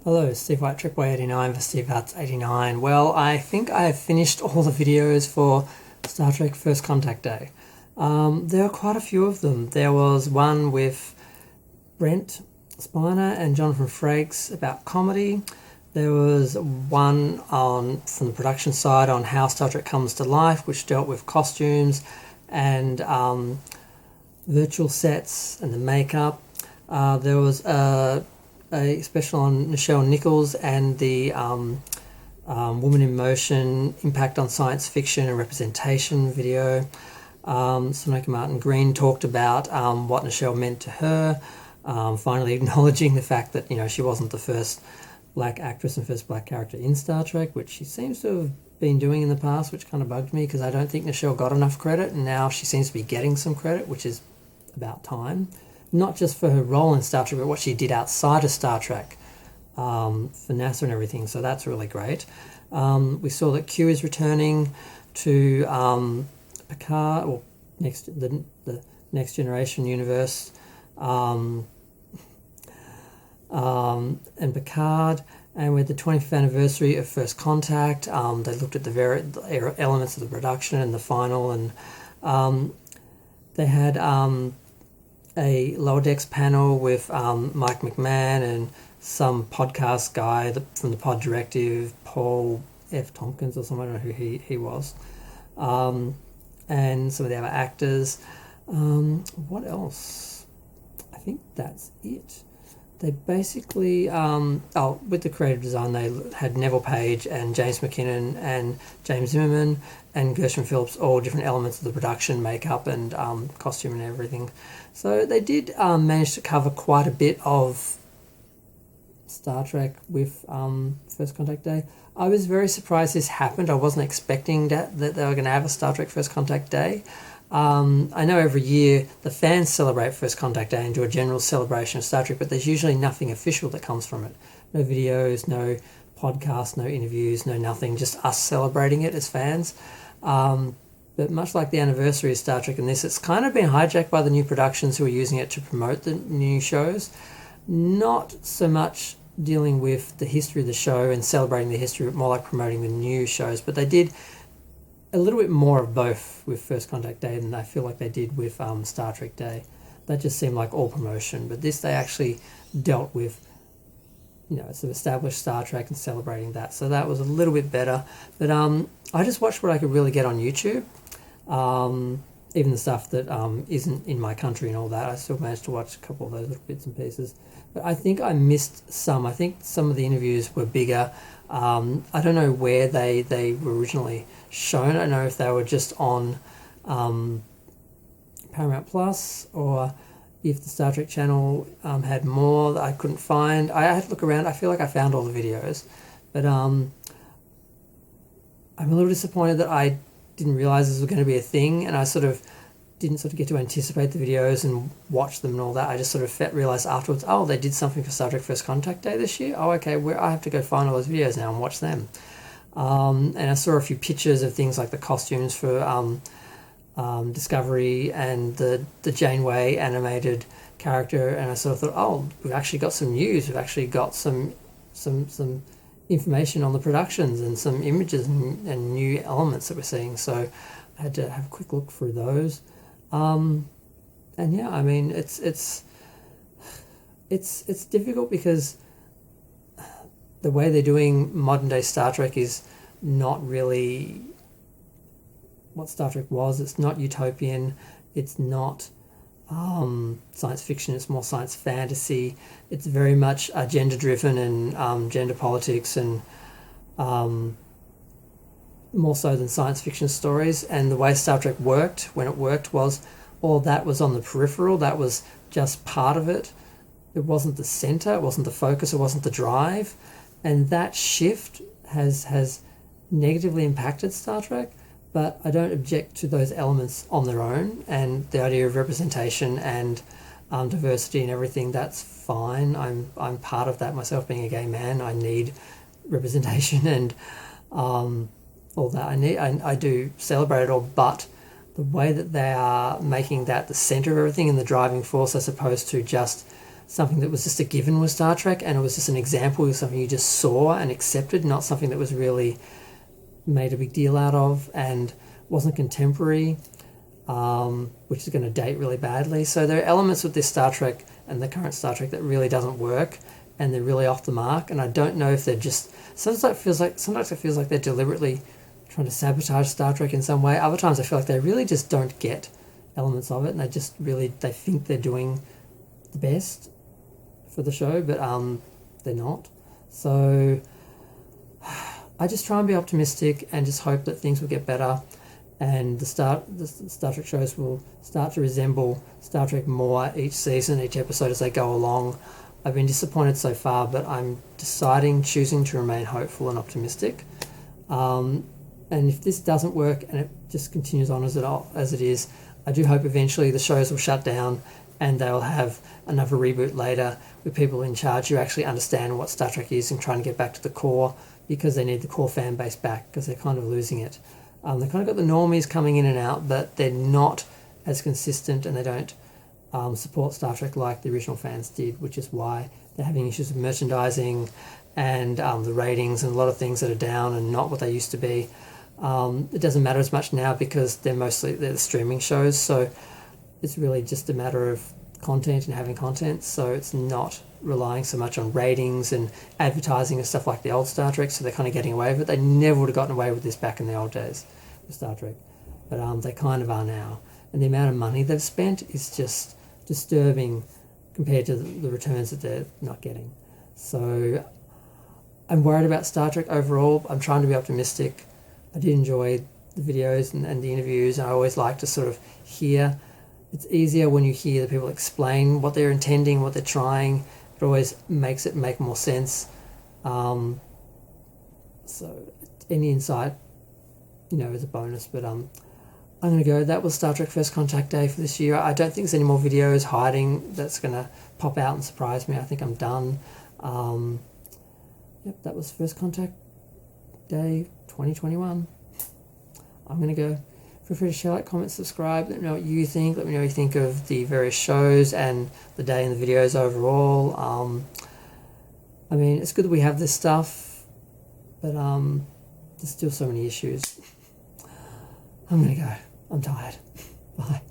Hello, Steve White, Tripway89 for Steve Hats89. Well, I think I have finished all the videos for Star Trek First Contact Day. There are quite a few of them. There was one with Brent Spiner and Jonathan Frakes about comedy. There was one from the production side on how Star Trek comes to life, which dealt with costumes and virtual sets and the makeup. There was a special on Nichelle Nichols and the Woman in Motion impact on science fiction and representation video. Sonoka Martin Green talked about what Nichelle meant to her, finally acknowledging the fact that she wasn't the first black actress and first black character in Star Trek, which she seems to have been doing in the past, which kind of bugged me because I don't think Nichelle got enough credit, and now she seems to be getting some credit, which is about time. Not just for her role in Star Trek, but what she did outside of Star Trek for NASA and everything. So that's really great. We saw that Q is returning to Picard, or the Next Generation universe, and Picard. And with the 25th anniversary of First Contact, they looked at the various elements of the production and the final, and they had a Lower Decks panel with Mike McMahon and some podcast guy from the Pod Directive, Paul F. Tompkins or someone, I don't know who he was, and some of the other actors. What else? I think that's it. They basically, with the creative design, they had Neville Page and James McKinnon and James Zimmerman and Gershon Phillips, all different elements of the production, makeup and costume and everything. So they did manage to cover quite a bit of Star Trek with First Contact Day. I was very surprised this happened. I wasn't expecting that they were going to have a Star Trek First Contact Day. I know every year the fans celebrate First Contact Day and do a general celebration of Star Trek, but there's usually nothing official that comes from it. No videos, no podcasts, no interviews, no nothing, just us celebrating it as fans. But much like the anniversary of Star Trek and this, it's kind of been hijacked by the new productions who are using it to promote the new shows. Not so much dealing with the history of the show and celebrating the history, but more like promoting the new shows. But they did a little bit more of both with First Contact Day than I feel like they did with Star Trek Day. That just seemed like all promotion. But this, they actually dealt with, some established Star Trek and celebrating that. So that was a little bit better. But I just watched what I could really get on YouTube. Even the stuff that isn't in my country and all that. I still managed to watch a couple of those little bits and pieces. But I think I missed some. I think some of the interviews were bigger. I don't know where they were originally shown. I don't know if they were just on Paramount Plus or if the Star Trek channel had more that I couldn't find. I had to look around. I feel like I found all the videos. But I'm a little disappointed that I didn't realise this was going to be a thing, and I didn't get to anticipate the videos and watch them and all that. I just realised afterwards, they did something for Star Trek First Contact Day this year. Oh, okay, I have to go find all those videos now and watch them. And I saw a few pictures of things like the costumes for Discovery and the Janeway animated character, and I thought, we've actually got some news. We've actually got some information on the productions and some images and new elements that we're seeing. So I had to have a quick look through those. And yeah, I mean, it's difficult because the way they're doing modern day Star Trek is not really what Star Trek was. It's not utopian. It's not science fiction. It's more science fantasy. It's very much agenda driven and gender politics and more so than science fiction stories. And the way Star Trek worked, when it worked, was all that was on the peripheral. That was just part of it. It wasn't the center. It wasn't the focus. It wasn't the drive. And that shift has negatively impacted Star Trek. But I don't object to those elements on their own, and the idea of representation and diversity and everything, that's fine. I'm part of that myself, being a gay man. I need representation and all that. I do celebrate it all, but the way that they are making that the center of everything and the driving force, as opposed to just something that was just a given with Star Trek, and it was just an example of something you just saw and accepted, not something that was really made a big deal out of and wasn't contemporary, which is going to date really badly. So there are elements with this Star Trek and the current Star Trek that really doesn't work, and they're really off the mark. And I don't know if they're just sometimes it feels like they're deliberately trying to sabotage Star Trek in some way. Other times I feel like they really just don't get elements of it, and they think they're doing the best for the show, but they're not. So I just try and be optimistic and just hope that things will get better, and the Star Trek shows will start to resemble Star Trek more each season, each episode as they go along. I've been disappointed so far, but I'm choosing to remain hopeful and optimistic. And if this doesn't work and it just continues on as it is, I do hope eventually the shows will shut down and they'll have another reboot later with people in charge who actually understand what Star Trek is and trying to get back to the core, because they need the core fan base back, because they're kind of losing it. They kind of got the normies coming in and out, but they're not as consistent, and they don't support Star Trek like the original fans did, which is why they're having issues with merchandising and the ratings and a lot of things that are down and not what they used to be. It doesn't matter as much now because they're the streaming shows, so it's really just a matter of content and having content, so it's not relying so much on ratings and advertising and stuff like the old Star Trek, so they're kind of getting away with it. They never would have gotten away with this back in the old days with Star Trek, but they kind of are now. And the amount of money they've spent is just disturbing compared to the returns that they're not getting. So I'm worried about Star Trek overall. I'm trying to be optimistic. I did enjoy the videos and the interviews, and I always like to sort of hear. It's easier when you hear the people explain what they're intending, what they're trying. It always makes it make more sense. So any insight, is a bonus. But I'm going to go. That was Star Trek First Contact Day for this year. I don't think there's any more videos hiding that's going to pop out and surprise me. I think I'm done. That was First Contact Day 2021. I'm going to go. Feel free to share, like, comment, subscribe. Let me know what you think. Let me know what you think of the various shows and the day and the videos overall. It's good that we have this stuff, but there's still so many issues. I'm going to go. I'm tired. Bye.